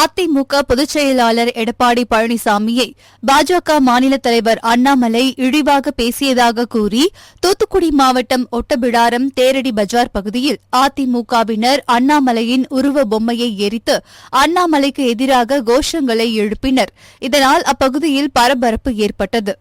அதிமுக பொதுச் செயலாளர் எடப்பாடி பழனிசாமியை பாஜக மாநில தலைவர் அண்ணாமலை இழிவாக பேசியதாக கூறி தூத்துக்குடி மாவட்டம் ஒட்டபிடாரம் தேரடி பஜார் பகுதியில் அதிமுகவினர் அண்ணாமலையின் உருவ பொம்மையை எரித்து அண்ணாமலைக்கு எதிராக கோஷங்களை எழுப்பினர். இதனால் அப்பகுதியில் பரபரப்பு ஏற்பட்டது.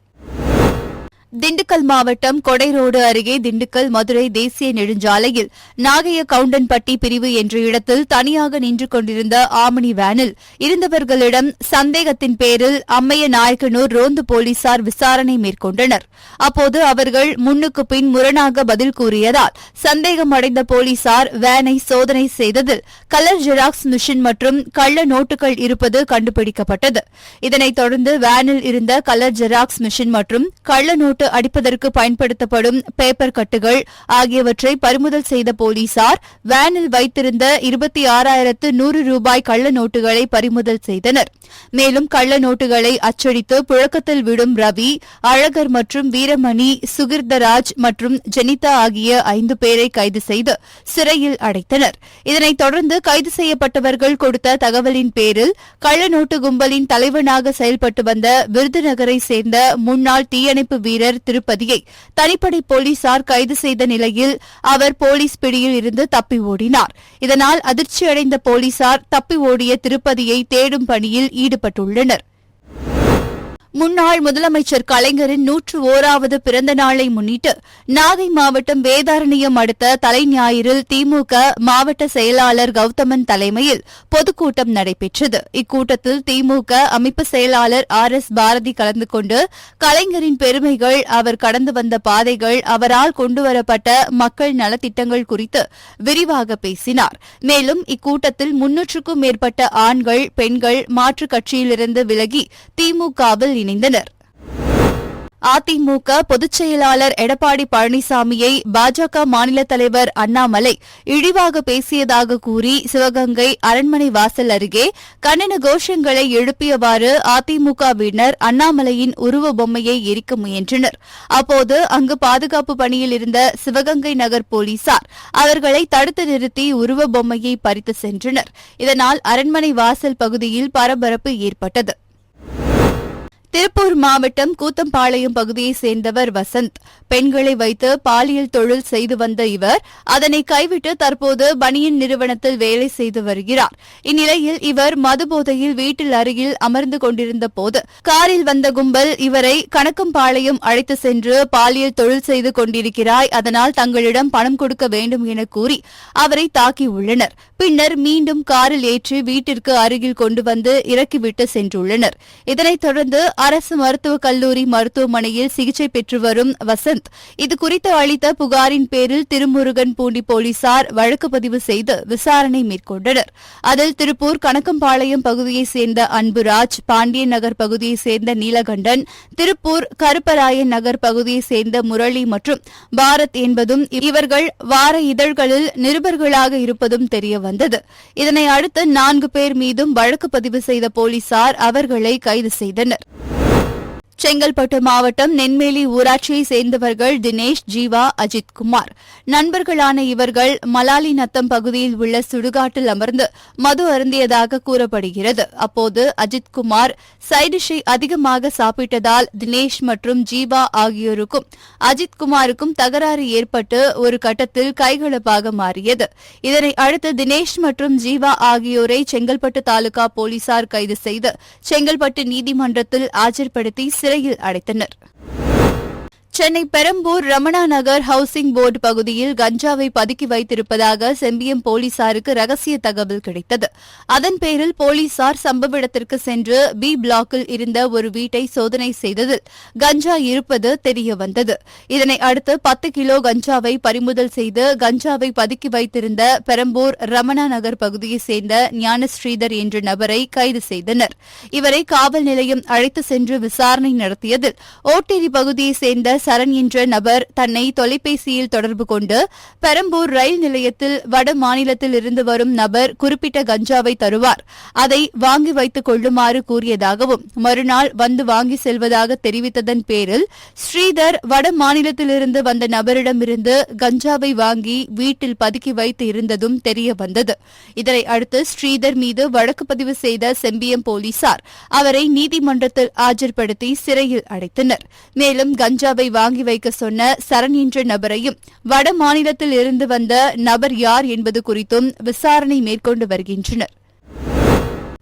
திண்டுக்கல் மாவட்டம் கொடைரோடு அருகே திண்டுக்கல் மதுரை தேசிய நெடுஞ்சாலையில் நாகைய கவுண்டன்பட்டி பிரிவு என்ற இடத்தில் தனியாக நின்று கொண்டிருந்த ஆம்னி வேனில் இருந்தவர்களிடம் சந்தேகத்தின் பேரில் அம்மைய நாயக்கனூர் ரோந்து போலீசார் விசாரணை மேற்கொண்டனர். அப்போது அவர்கள் முன்னுக்கு பின் முரணாக பதில் கூறியதால் சந்தேகமடைந்த போலீசார் வேனை சோதனை செய்ததில் கலர் ஜெராக்ஸ் மிஷின் மற்றும் கள்ள நோட்டுகள் இருப்பது கண்டுபிடிக்கப்பட்டது. இதனைத் தொடர்ந்து வேனில் இருந்த கலர் ஜெராக்ஸ் மிஷின் மற்றும் கள்ள நோட்டு அடிப்பதற்கு பயன்படுத்தப்படும் பேப்பர் கட்டுகள் ஆகியவற்றை பறிமுதல் செய்த போலீசார் வேனில் வைத்திருந்த 26,100 ரூபாய் கள்ள நோட்டுகளை பறிமுதல் செய்தனர். மேலும் கள்ள நோட்டுகளை அச்சடித்து புழக்கத்தில் விடும் ரவி, அழகர் மற்றும் வீரமணி, சுகிர்தராஜ் மற்றும் ஜெனிதா ஆகிய 5 பேரை கைது செய்து சிறையில் அடைத்தனர். இதனைத் தொடர்ந்து கைது செய்யப்பட்டவர்கள் கொடுத்த தகவலின் பேரில் கள்ள நோட்டு கும்பலின் தலைவனாக செயல்பட்டு வந்த விருதுநகரை சேர்ந்த முன்னாள் தீயணைப்பு வீரர் திருப்பதியை தனிப்படை போலீசார் கைது செய்த நிலையில் அவர் போலீஸ் பிடியில் இருந்து தப்பி ஓடினார். இதனால் அதிர்ச்சியடைந்த போலீசார் தப்பி ஓடிய திருப்பதியை தேடும் பணியில் ஈடுபட்டுள்ளனர். முன்னாள் முதலமைச்சர் கலைஞரின் 101வது பிறந்த நாளை முன்னிட்டு நாகை மாவட்டம் வேதாரண்யம் அடுத்த தலைஞாயிறில் திமுக மாவட்ட செயலாளர் கௌதமன் தலைமையில் பொதுக்கூட்டம் நடைபெற்றது. இக்கூட்டத்தில் திமுக அமைப்பு செயலாளர் RS பாரதி கலந்து கொண்டு கலைஞரின் பெருமைகள், அவர் கடந்து வந்த பாதைகள், அவரால் கொண்டுவரப்பட்ட மக்கள் நலத்திட்டங்கள் குறித்து விரிவாக பேசினார். மேலும் இக்கூட்டத்தில் 300க்கும் மேற்பட்ட ஆண்கள், பெண்கள் மாற்றுக் கட்சியிலிருந்து விலகி திமுகவில் இணைந்தனர். அதிமுக பொதுச் செயலாளர் எடப்பாடி பழனிசாமியை பாஜக மாநில தலைவர் அண்ணாமலை இழிவாக பேசியதாக கூறி சிவகங்கை அரண்மனை வாசல் அருகே கண்டன கோஷங்களை எழுப்பியவாறு அதிமுகவினர் அண்ணாமலையின் உருவ பொம்மையை எரிக்க முயன்றனர். அப்போது அங்கு பாதுகாப்பு பணியில் இருந்த சிவகங்கை நகர் போலீசார் அவர்களை தடுத்து நிறுத்தி உருவ பொம்மையை பறித்து சென்றனர். இதனால் அரண்மனை வாசல் பகுதியில் பரபரப்பு ஏற்பட்டது. திருப்பூர் மாவட்டம் கூத்தம்பாளையம் பகுதியைச் சேர்ந்தவர் வசந்த். பெண்களை வைத்து பாலியல் தொழில் செய்து வந்த இவர் அதனை கைவிட்டு தற்போது பனியன் நிறுவனத்தில் வேலை செய்து வருகிறார். இந்நிலையில் இவர் மதுபோதையில் வீட்டில் அருகில் அமர்ந்து கொண்டிருந்த போது காரில் வந்த கும்பல் இவரை கணக்கம்பாளையம் அழைத்து சென்று பாலியல் தொழில் செய்து கொண்டிருக்கிறாய், அதனால் தங்களிடம் பணம் கொடுக்க வேண்டும் என கூறி அவரை தாக்கியுள்ளனர். பின்னர் மீண்டும் காரில் ஏற்றி வீட்டிற்கு அருகில் கொண்டு வந்து இறக்கிவிட்டு சென்றுள்ளனர். இதனைத் தொடர்ந்து அரசு மருத்துவக் கல்லூரி மருத்துவமனையில் சிகிச்சை பெற்று வரும் வசந்த் இதுகுறித்து அளித்த புகாரின் பேரில் திருமுருகன் பூண்டி போலீசார் வழக்கு பதிவு செய்து விசாரணை மேற்கொண்டனர். அதில் திருப்பூர் கணக்கம்பாளையம் பகுதியைச் சேர்ந்த அன்புராஜ், பாண்டியன் நகர் பகுதியைச் சேர்ந்த நீலகண்டன், திருப்பூர் கருப்பராயன் நகர் பகுதியைச் சேர்ந்த முரளி மற்றும் பாரத் என்பதும் இவர்கள் வார இதழ்களில் நிருபர்களாக இருப்பதும் தெரியவந்தது. இதனை அடுத்து 4 பேர் மீதும் வழக்கு பதிவு செய்த போலீசார் அவர்களை கைது செய்தனர். செங்கல்பட்டு மாவட்டம் நென்மேலி ஊராட்சியைச் சேர்ந்தவர்கள் தினேஷ், ஜீவா, அஜித்குமார். நண்பர்களான இவர்கள் மலாலி நத்தம் பகுதியில் உள்ள சுடுகாட்டில் அமர்ந்து மது அருந்தியதாக கூறப்படுகிறது. அப்போது அஜித்குமார் சைடிஷை அதிகமாக சாப்பிட்டதால் தினேஷ் மற்றும் ஜீவா ஆகியோருக்கும் அஜித்குமாருக்கும் தகராறு ஏற்பட்டு ஒரு கட்டத்தில் கைகலப்பாக மாறியது. இதனை அடுத்து தினேஷ் மற்றும் ஜீவா ஆகியோரை செங்கல்பட்டு தாலுகா போலீசார் கைது செய்து செங்கல்பட்டு நீதிமன்றத்தில் ஆஜர்படுத்தி சிறையில் அடைத்தனர். சென்னை பெரம்பூர் ரமணா நகர் ஹவுசிங் போர்டு பகுதியில் கஞ்சாவை பதுக்கி வைத்திருப்பதாக செம்பியம் போலீசாருக்கு ரகசிய தகவல் கிடைத்தது. அதன் பேரில் போலீசார் சம்பவ இடத்திற்கு சென்று பி பிளாக்கில் இருந்த ஒரு வீட்டை சோதனை செய்ததில் கஞ்சா இருப்பது தெரியவந்தது. இதனை அடுத்து 10 கிலோ கஞ்சாவை பறிமுதல் செய்து கஞ்சாவை பதுக்கி வைத்திருந்த பெரம்பூர் ரமணா நகர் பகுதியைச் சேர்ந்த ஞானஸ்ரீதர் என்ற நபரை கைது செய்தனர். இவரை காவல் நிலையம் அழைத்து சென்று விசாரணை நடத்தியதில் ஓட்டேரி பகுதியைச் சேர்ந்த சரண் என்ற நபர் தன்னை தொலைபேசியில் தொடர்பு கொண்டு பெரம்பூர் ரயில் நிலையத்தில் வட மாநிலத்தில் இருந்து வரும் நபர் குறிப்பிட்ட கஞ்சாவை தருவார், அதை வாங்கி வைத்துக் கொள்ளுமாறு கூறியதாகவும் மறுநாள் வந்து வாங்கி செல்வதாக தெரிவித்ததன் பேரில் ஸ்ரீதர் வட மாநிலத்திலிருந்து வந்த நபரிடமிருந்து கஞ்சாவை வாங்கி வீட்டில் பதுக்கி வைத்து இருந்ததும் தெரியவந்தது. இதனை அடுத்து ஸ்ரீதர் மீது வழக்கு பதிவு செய்த செம்பியம் போலீசார் அவரை நீதிமன்றத்தில் ஆஜர்படுத்தி சிறையில் அடைத்தனர். மேலும் கஞ்சாவை வாங்கி வைக்க சொன்ன சரண் என்ற நபரையும் வட மாநிலத்தில் இருந்து வந்த நபர் யார் என்பது குறித்தும் விசாரணை மேற்கொண்டு வருகின்றனர்.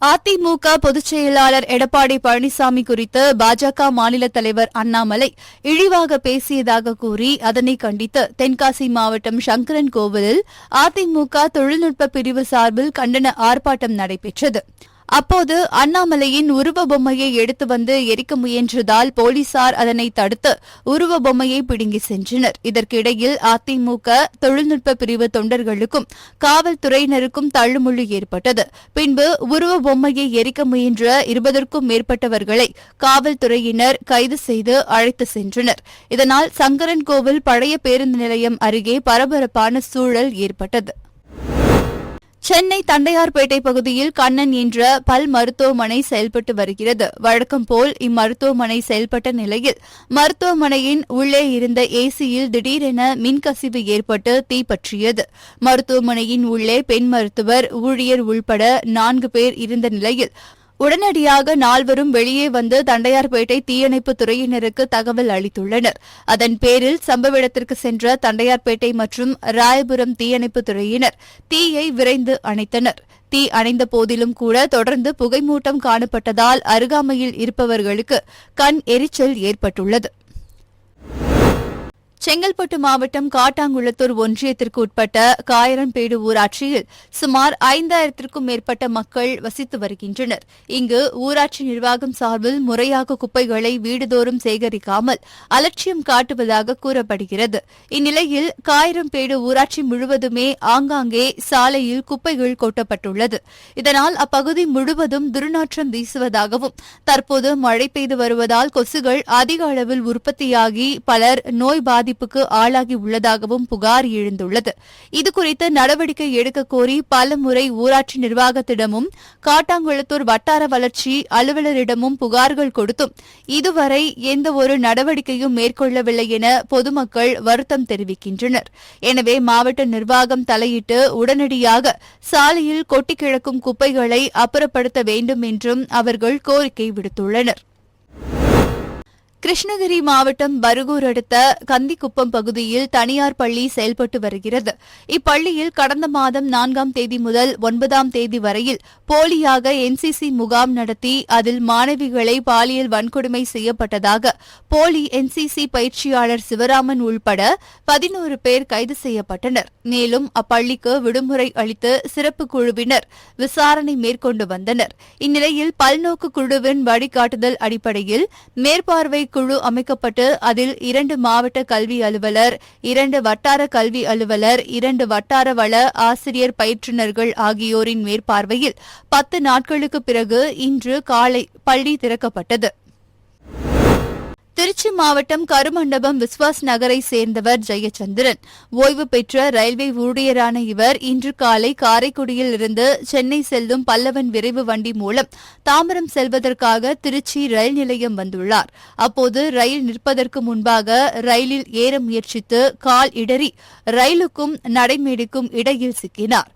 அதிமுக பொதுச் செயலாளர் எடப்பாடி பழனிசாமி குறித்து பாஜக மாநில தலைவர் அண்ணாமலை இழிவாக பேசியதாக கூறி அதனை கண்டித்து தென்காசி மாவட்டம் சங்கரன் கோவிலில் அதிமுக தொழில்நுட்ப பிரிவு சார்பில் கண்டன ஆர்ப்பாட்டம் நடைபெற்றது. அப்போது அண்ணாமலையின் உருவ பொம்மையை எடுத்து வந்து எரிக்க முயன்றதால் போலீசார் அதனை தடுத்து உருவ பொம்மையை பிடுங்கி சென்றனர். இதற்கிடையில் அதிமுக தொழில்நுட்ப பிரிவு தொண்டர்களுக்கும் காவல்துறையினருக்கும் தள்ளுமுள்ளு ஏற்பட்டது. பின்பு உருவ பொம்மையை எரிக்க முயன்ற 20க்கும் மேற்பட்டவர்களை காவல்துறையினர் கைது செய்து அழைத்து சென்றனர். இதனால் சங்கரன் கோவில் பழைய பேருந்து நிலையம் அருகே பரபரப்பான சூழல் ஏற்பட்டது. சென்னை தண்டையார்பேட்டை பகுதியில் கண்ணன் என்ற பல் மருத்துவமனை செயல்பட்டு வருகிறது. வழக்கம் போல் இம்மருத்துவமனை செயல்பட்ட நிலையில் மருத்துவமனையின் உள்ளே இருந்த ஏசியில் திடீரென மின்கசிவு ஏற்பட்டு தீப்பற்றியது. மருத்துவமனையின் உள்ளே பெண் மருத்துவர், ஊழியர் உள்பட 4 பேர் இருந்த நிலையில் உடனடியாக 4வரும் வெளியே வந்து தண்டையார்பேட்டை தீயணைப்பு துறையினருக்கு தகவல் அளித்துள்ளனர். அதன் பேரில் சம்பவ இடத்திற்கு சென்ற தண்டையார்பேட்டை மற்றும் ராயபுரம் தீயணைப்பு துறையினர் தீயை விரைந்து அணைத்தனர். தீ அணைந்த போதிலும் கூட தொடர்ந்து புகைமூட்டம் காணப்பட்டதால் அருகாமையில் இருப்பவர்களுக்கு கண் எரிச்சல் ஏற்பட்டுள்ளது. செங்கல்பட்டு மாவட்டம் காட்டாங்குளத்தூர் ஒன்றியத்திற்கு உட்பட்ட காயரன்பேடு ஊராட்சியில் சுமார் 5000த்திற்கும் மேற்பட்ட மக்கள் வசித்து வருகின்றனர். இங்கு ஊராட்சி நிர்வாகம் சார்பில் முறையாக குப்பைகளை வீடுதோறும் சேகரிக்காமல் அலட்சியம் காட்டுவதாக கூறப்படுகிறது. இந்நிலையில் காயரன்பேடு ஊராட்சி முழுவதுமே ஆங்காங்கே சாலையில் குப்பைகள் கொட்டப்பட்டுள்ளது. இதனால் அப்பகுதி முழுவதும் துர்நாற்றம் வீசுவதாகவும் தற்போது மழை பெய்து வருவதால் கொசுகள் அதிக அளவில் உற்பத்தியாகி பலர் நோய் பாதிப்புக்கு ஆளாகி உள்ளதாகவும் புகார் எழுந்துள்ளது. இதுகுறித்து நடவடிக்கை எடுக்க கோரி பலமுறை ஊராட்சி நிர்வாகத்திடமும் காட்டாங்குளத்தூர் வட்டார வளர்ச்சி அலுவலரிடமும் புகார்கள் கொடுத்தும் இதுவரை எந்தவொரு நடவடிக்கையும் மேற்கொள்ளவில்லை என பொதுமக்கள் வருத்தம் தெரிவிக்கின்றனர். எனவே மாவட்ட நிர்வாகம் தலையிட்டு உடனடியாக சாலையில் கொட்டி கிடக்கும் குப்பைகளை அப்புறப்படுத்த வேண்டும் என்றும் அவர்கள் கோரிக்கை விடுத்துள்ளனர். கிருஷ்ணகிரி மாவட்டம் பருகூர் அடுத்த கந்திக்குப்பம் பகுதியில் தனியார் பள்ளி செயல்பட்டு வருகிறது. இப்பள்ளியில் கடந்த மாதம் 4ஆம் தேதி முதல் 9ஆம் தேதி வரையில் போலியாக என்சிசி முகாம் நடத்தி அதில் மாணவிகளை பாலியல் வன்கொடுமை செய்யப்பட்டதாக போலி என்சிசி பயிற்சியாளர் சிவராமன் உள்பட 11 பேர் கைது செய்யப்பட்டனர். மேலும் அப்பள்ளிக்கு விடுமுறை அளித்து சிறப்பு குழுவினர் விசாரணை மேற்கொண்டு வந்தனர். இந்நிலையில் பல்நோக்கு குழுவின் வழிகாட்டுதல் அடிப்படையில் மேற்பார்வை குழு அமைக்கப்பட்டு அதில் 2 மாவட்ட கல்வி அலுவலர், 2 வட்டார கல்வி அலுவலர், 2 வட்டார வள ஆசிரியர் பயிற்றுநர்கள் ஆகியோரின் மேற்பார்வையில் 10 நாட்களுக்கு பிறகு இன்று காலை பள்ளி திறக்கப்பட்டது. திருச்சி மாவட்டம் கருமண்டபம் விஸ்வாஸ் நகரை சேர்ந்தவர் ஜெயச்சந்திரன். ஓய்வு பெற்ற ரயில்வே ஊழியரான இவர் இன்று காலை காரைக்குடியில் இருந்து சென்னை செல்லும் பல்லவன் விரைவு வண்டி மூலம் தாம்பரம் செல்வதற்காக திருச்சி ரயில் நிலையம் வந்துள்ளார். அப்போது ரயில் நிற்பதற்கு முன்பாக ரயிலில் ஏற முயற்சித்து கால் இடறி ரயிலுக்கும் நடைமேடைக்கும் இடையில் சிக்கினார்.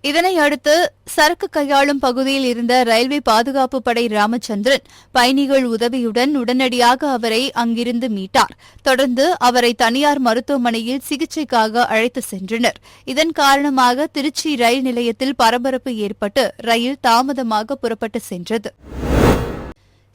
இதனையடுத்து சரக்கு கையாளும் பகுதியில் இருந்த ரயில்வே பாதுகாப்பு படை ராமச்சந்திரன் பயணிகள் உதவியுடன் உடனடியாக அவரை அங்கிருந்து மீட்டார். தொடர்ந்து அவரை தனியார் மருத்துவமனையில் சிகிச்சைக்காக அழைத்து சென்றனர். இதன் காரணமாக திருச்சி ரயில் நிலையத்தில் பரபரப்பு ஏற்பட்டு ரயில் தாமதமாக புறப்பட்டு சென்றது.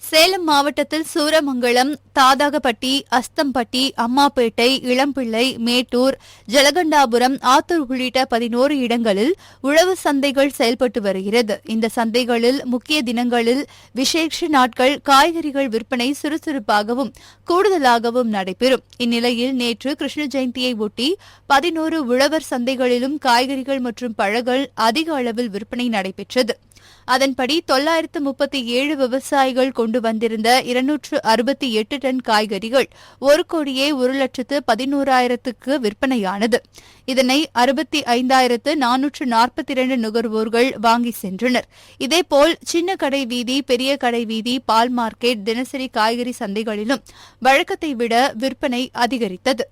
சேலம் மாவட்டத்தில் சூரமங்கலம், தாதாகப்பட்டி, அஸ்தம்பட்டி, அம்மாப்பேட்டை, இளம்பிள்ளை, மேட்டூர், ஜலகண்டாபுரம், ஆத்தூர் உள்ளிட்ட 11 இடங்களில் உழவு சந்தைகள் செயல்பட்டு வருகிறது. இந்த சந்தைகளில் முக்கிய தினங்களில் விசேஷ நாட்கள் காய்கறிகள் விற்பனை சுறுசுறுப்பாகவும் கூடுதலாகவும் நடைபெறும். இந்நிலையில் நேற்று கிருஷ்ண ஜெயந்தியை ஒட்டி 11 உழவர் சந்தைகளிலும் காய்கறிகள் மற்றும் பழங்கள் அதிக அளவில் விற்பனை நடைபெற்றது. அதன்படி 937 விவசாயிகள் கொண்டு வந்திருந்த 268 டன் காய்கறிகள் 1,01,11,000க்கு விற்பனையானது. இதனை 65,442 நுகர்வோர்கள் வாங்கி சென்றனர். இதேபோல் சின்ன கடை வீதி, பெரிய கடை வீதி, பால் மார்க்கெட், தினசரி காய்கறி சந்தைகளிலும் வழக்கத்தை விட விற்பனை அதிகரித்தது.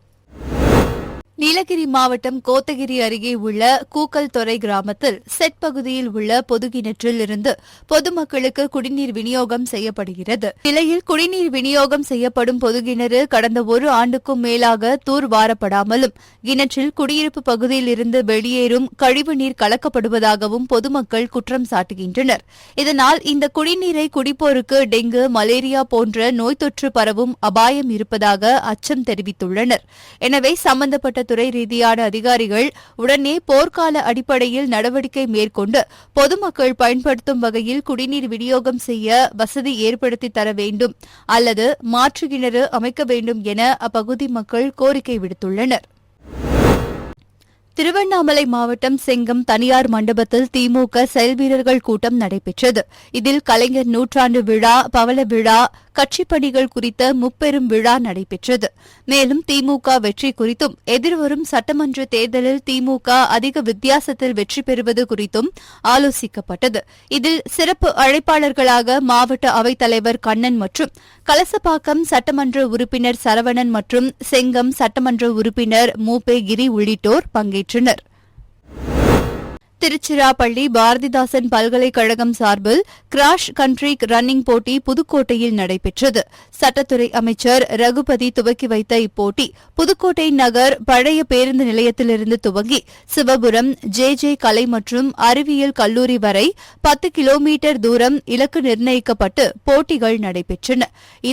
நீலகிரி மாவட்டம் கோத்தகிரி அருகே உள்ள கூக்கல்துறை கிராமத்தில் செட் பகுதியில் உள்ள பொது கிணற்றில் இருந்து பொதுமக்களுக்கு குடிநீர் விநியோகம் செய்யப்படுகிறது. நிலையில் குடிநீர் விநியோகம் செய்யப்படும் பொது கிணறு கடந்த 1 ஆண்டுக்கும் மேலாக தூர்வாரப்படாமலும் கிணற்றில் குடியிருப்பு பகுதியில் இருந்து வெளியேறும் கழிவுநீர் கலக்கப்படுவதாகவும் பொதுமக்கள் குற்றம் சாட்டுகின்றனர். இதனால் இந்த குடிநீரை குடிப்போருக்கு டெங்கு, மலேரியா போன்ற நோய் தொற்று பரவும் அபாயம் இருப்பதாக அச்சம் தெரிவித்துள்ளனர். எனவே சம்பந்தப்பட்ட துறை ரீதியான அதிகாரிகள் உடனே போர்க்கால அடிப்படையில் நடவடிக்கை மேற்கொண்டு பொதுமக்கள் பயன்படுத்தும் வகையில் குடிநீர் விநியோகம் செய்ய வசதி ஏற்படுத்தி தர வேண்டும் அல்லது மாற்று கிணறு அமைக்க வேண்டும் என அப்பகுதி மக்கள் கோரிக்கை விடுத்துள்ளனர். திருவண்ணாமலை மாவட்டம் செங்கம் தனியார் மண்டபத்தில் திமுக செயல்வீரர்கள் கூட்டம் நடைபெற்றது. இதில் கலைஞர் நூற்றாண்டு விழா, பவள விழா, கட்சிப் பணிகள் குறித்த முப்பெரும் விழா நடைபெற்றது. மேலும் திமுக வெற்றி குறித்தும் எதிர்வரும் சட்டமன்ற தேர்தலில் திமுக அதிக வித்தியாசத்தில் வெற்றி பெறுவது குறித்தும் ஆலோசிக்கப்பட்டது. இதில் சிறப்பு அழைப்பாளர்களாக மாவட்ட அவைத்தலைவர் கண்ணன் மற்றும் கலசப்பாக்கம் சட்டமன்ற உறுப்பினர் சரவணன் மற்றும் செங்கம் சட்டமன்ற உறுப்பினர் மூபே கிரி உள்ளிட்டோர் பங்கேற்றனர். திருச்சிராப்பள்ளி பாரதிதாசன் பல்கலைக்கழகம் சார்பில் கிராஷ் கண்ட்ரி ரன்னிங் போட்டி புதுக்கோட்டையில் நடைபெற்றது. சட்டத்துறை அமைச்சர் ரகுபதி துவக்கி வைத்த இப்போட்டி புதுக்கோட்டை நகர் பழைய பேருந்து நிலையத்திலிருந்து துவங்கி சிவபுரம் ஜே கலை மற்றும் அறிவியல் கல்லூரி வரை 10 கிலோமீட்டர் தூரம் இலக்கு நிர்ணயிக்கப்பட்டு போட்டிகள் நடைபெற்றன.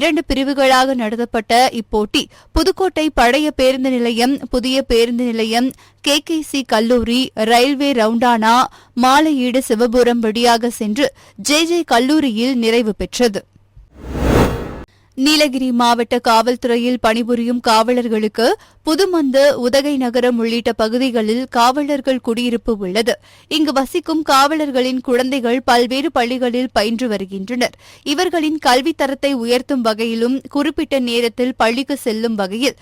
2 பிரிவுகளாக நடத்தப்பட்ட இப்போட்டி புதுக்கோட்டை பழைய பேருந்து நிலையம், புதிய பேருந்து நிலையம், KKC கல்லூரி, ரயில்வே ரவுண்டானா, மாலையீடு சிவபுரம் வழியாக சென்று ஜே கல்லூரியில் நிறைவு பெற்றது. நீலகிரி மாவட்ட காவல்துறையில் பணிபுரியும் காவலர்களுக்கு புதுமந்து, உதகை நகரம் உள்ளிட்ட பகுதிகளில் காவலர்கள் குடியிருப்பு உள்ளது. இங்கு வசிக்கும் காவலர்களின் குழந்தைகள் பல்வேறு பள்ளிகளில் பயின்று வருகின்றனர். இவர்களின் கல்வித் தரத்தை உயர்த்தும் வகையிலும் குறிப்பிட்ட நேரத்தில் பள்ளிக்கு செல்லும் வகையில்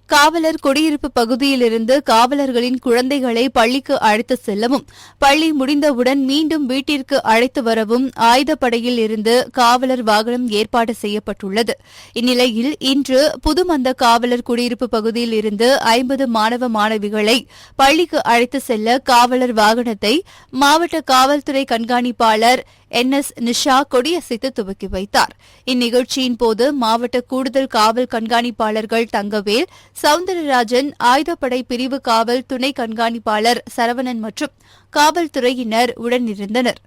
காவலர் குடியிருப்பு பகுதியிலிருந்து காவலர்களின் குழந்தைகளை பள்ளிக்கு அழைத்து செல்லவும், பள்ளி முடிந்தவுடன் மீண்டும் வீட்டிற்கு அழைத்து வரவும் ஆயுதப்படையில் இருந்து காவலர் வாகனம் ஏற்பாடு செய்யப்பட்டுள்ளது. இந்நிலையில் இன்று புதுமந்த காவலர் குடியிருப்பு பகுதியில் இருந்து 50 மாணவ மாணவிகளை பள்ளிக்கு அழைத்து செல்ல காவலர் வாகனத்தை மாவட்ட காவல்துறை கண்காணிப்பாளர் NS நிஷா கொடியசைத்து துவக்கி வைத்தார். இந்நிகழ்ச்சியின் போது மாவட்ட கூடுதல் காவல் கண்காணிப்பாளர்கள் தங்கவேல், சவுந்தரராஜன், ஆயுதப்படை பிரிவு காவல் துணை கண்காணிப்பாளர் சரவணன் மற்றும் காவல்துறையினர் உடனிருந்தனர்.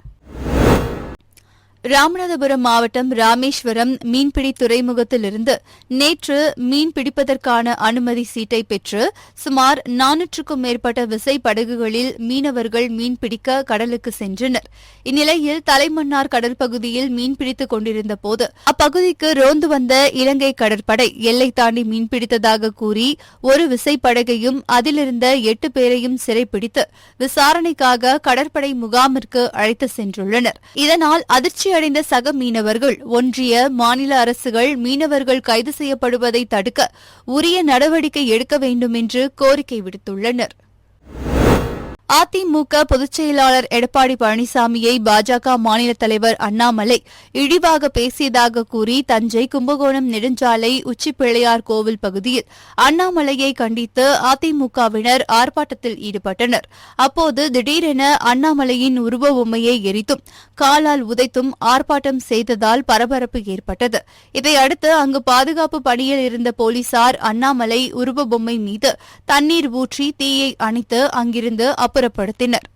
ராமநாதபுரம் மாவட்டம் ராமேஸ்வரம் மீன்பிடி துறைமுகத்திலிருந்து நேற்று மீன் பிடிப்பதற்கான அனுமதி சீட்டை பெற்று சுமார் 400க்கும் மேற்பட்ட விசை படகுகளில் மீனவர்கள் மீன்பிடிக்க கடலுக்கு சென்றனர். இந்நிலையில் தலைமன்னார் கடற்பகுதியில் மீன்பிடித்துக் கொண்டிருந்தபோது அப்பகுதிக்கு ரோந்து வந்த இலங்கை கடற்படை எல்லை தாண்டி மீன்பிடித்ததாக கூறி ஒரு விசைப்படகையும் அதிலிருந்த 8 பேரையும் சிறைப்பிடித்து விசாரணைக்காக கடற்படை முகாமிற்கு அழைத்து சென்றுள்ளனர். இதனால் அதிர்ச்சி அடைந்த சக மீனவர்கள் ஒன்றிய, மாநில அரசுகள் மீனவர்கள் கைது செய்யப்படுவதை தடுக்க உரிய நடவடிக்கை எடுக்க வேண்டும் என்று கோரிக்கை விடுத்துள்ளனர். அதிமுக பொதுச் செயலாளர் எடப்பாடி பழனிசாமியை பாஜக மாநில தலைவர் அண்ணாமலை இழிவாக பேசியதாக கூறி தஞ்சை கும்பகோணம் நெடுஞ்சாலை உச்சிப்பிள்ளையார் கோவில் பகுதியில் அண்ணாமலையை கண்டித்து அதிமுகவினர் ஆர்ப்பாட்டத்தில் ஈடுபட்டனர். அப்போது திடீரென அண்ணாமலையின் உருவ பொம்மையை எரித்தும் காலால் உதைத்தும் ஆர்ப்பாட்டம் செய்ததால் பரபரப்பு ஏற்பட்டது. இதையடுத்து அங்கு பாதுகாப்பு பணியில் இருந்த போலீசார் அண்ணாமலை உருவ பொம்மை மீது தண்ணீர் ஊற்றி தீயை அணைத்து அங்கிருந்து அப்புறப்படுத்தினர்.